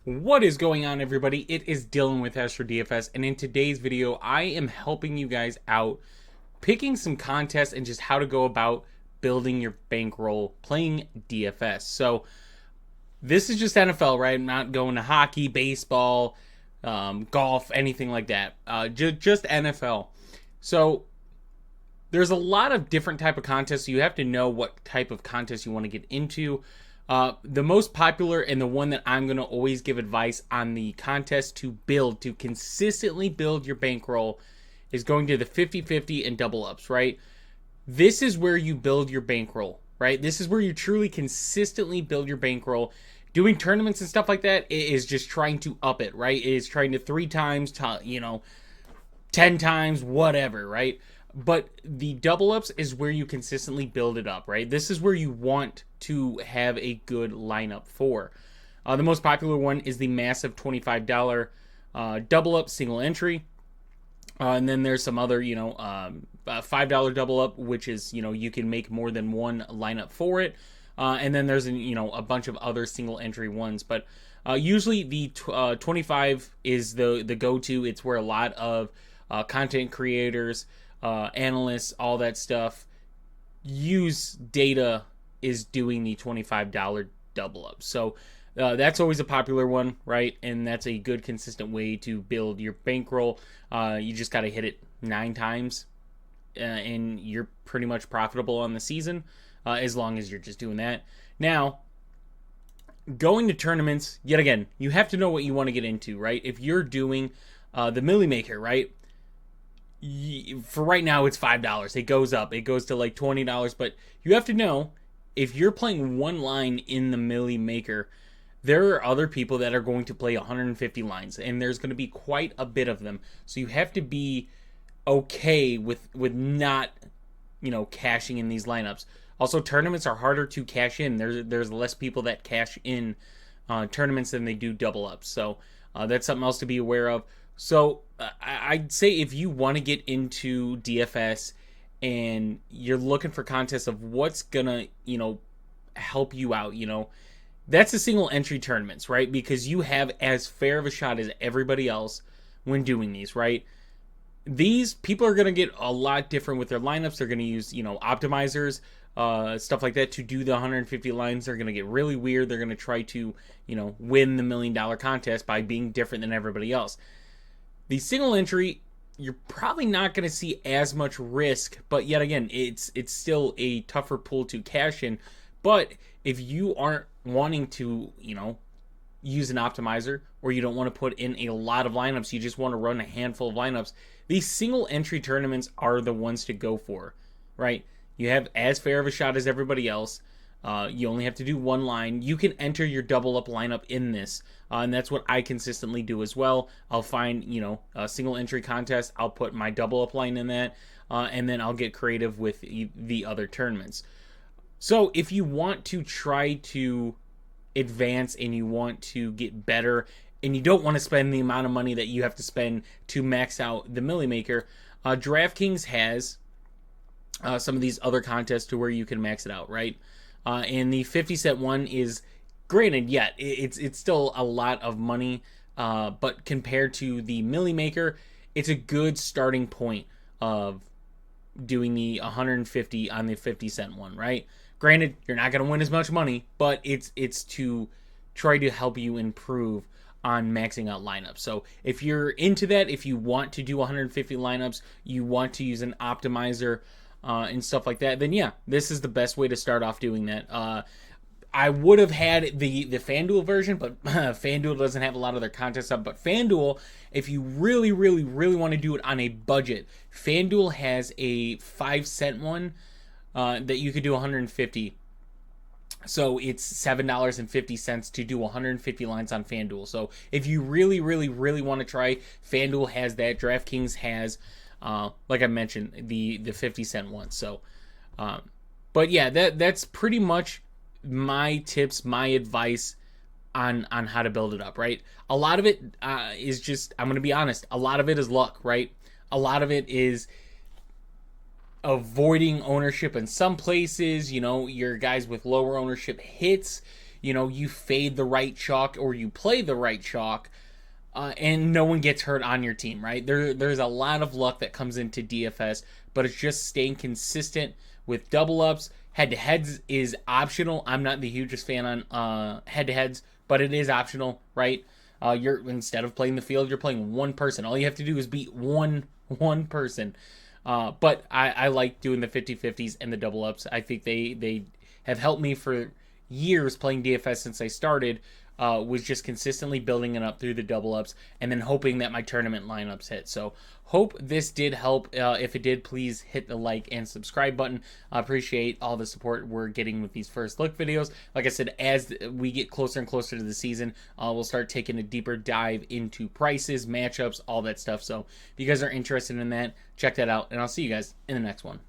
What is going on, everybody? It is Dylan with Astro DFS, and in today's video, I am helping you guys out picking some contests and just how to go about building your bankroll playing DFS. So this is just NFL, right? I'm not going to hockey, baseball, golf, anything like that. Just NFL. So there's a lot of different type of contests. So you have to know what type of contest you want to get into. The most popular and the one that I'm going to always give advice on the contest to consistently build your bankroll is going to the 50-50 and double ups, right? This is where you build your bankroll, right? This is where you truly consistently build your bankroll. Doing tournaments and stuff like that is just trying to up it, right? It is trying to 3 times, 10 times, whatever, right? But the double ups is where you consistently build it up, right? This is where you want to have a good lineup for. The most popular one is the massive $25 double up single entry. And then there's some other, $5 double up, which is, you can make more than one lineup for it. And then there's, a bunch of other single entry ones. But usually the 25 is the go-to. It's where a lot of content creators, analysts, all that stuff use data is doing the $25 double up. So that's always a popular one, right? And that's a good consistent way to build your bankroll. You just got to hit it 9 times and you're pretty much profitable on the season, as long as you're just doing that. Now, going to tournaments, yet again, you have to know what you want to get into, right? If you're doing the Millie Maker, right? For right now, it's $5. It goes up. It goes to like $20. But you have to know, if you're playing one line in the Millie Maker, there are other people that are going to play 150 lines, and there's going to be quite a bit of them. So you have to be okay with not, cashing in these lineups. Also, tournaments are harder to cash in. There's less people that cash in tournaments than they do double ups. So that's something else to be aware of. So I'd say if you want to get into DFS and you're looking for contests of what's gonna, help you out, that's the single entry tournaments, right? Because you have as fair of a shot as everybody else when doing these, right? These people are gonna get a lot different with their lineups. They're gonna use, optimizers, stuff like that to do the 150 lines. They're gonna get really weird. They're gonna try to, win the $1 million contest by being different than everybody else. The single entry, you're probably not going to see as much risk, but yet again, it's still a tougher pool to cash in. But if you aren't wanting to, use an optimizer, or you don't want to put in a lot of lineups, you just want to run a handful of lineups, these single entry tournaments are the ones to go for, right? You have as fair of a shot as everybody else. You only have to do one line. You can enter your double up lineup in this, and that's what I consistently do as well. I'll find, a single entry contest. I'll put my double up line in that, and then I'll get creative with the other tournaments. So if you want to try to advance and you want to get better, and you don't want to spend the amount of money that you have to spend to max out the Millie Maker, DraftKings has some of these other contests to where you can max it out, right? And the 50-cent one is, granted, yeah, it's still a lot of money, but compared to the Millie Maker, it's a good starting point of doing the 150 on the 50-cent one, right? Granted, you're not going to win as much money, but it's to try to help you improve on maxing out lineups. So if you're into that, if you want to do 150 lineups, you want to use an optimizer, and stuff like that, then yeah, this is the best way to start off doing that. I would have had the FanDuel version, but FanDuel doesn't have a lot of their contests up. But FanDuel, if you really, really, really want to do it on a budget, FanDuel has a 5-cent one that you could do 150. So it's $7.50 to do 150 lines on FanDuel. So if you really, really, really want to try, FanDuel has that. DraftKings has, like I mentioned, the 50-cent one. So, but yeah, that's pretty much my tips, my advice on how to build it up, right? A lot of it is just, I'm going to be honest, a lot of it is luck, right? A lot of it is avoiding ownership in some places. Your guys with lower ownership hits. you fade the right chalk or you play the right chalk, and no one gets hurt on your team, right? There's a lot of luck that comes into DFS, but it's just staying consistent with double ups. Head-to-heads is optional. I'm not the hugest fan on head-to-heads, but it is optional, right? You're instead of playing the field, you're playing one person. All you have to do is beat one person. But I like doing the 50-50s and the double ups. I think they have helped me for years playing DFS since I started. Was just consistently building it up through the double ups and then hoping that my tournament lineups hit. So hope this did help. If it did, please hit the like and subscribe button. I appreciate all the support we're getting with these first look videos. Like I said, as we get closer and closer to the season, we'll start taking a deeper dive into prices, matchups, all that stuff. So if you guys are interested in that, check that out, and I'll see you guys in the next one.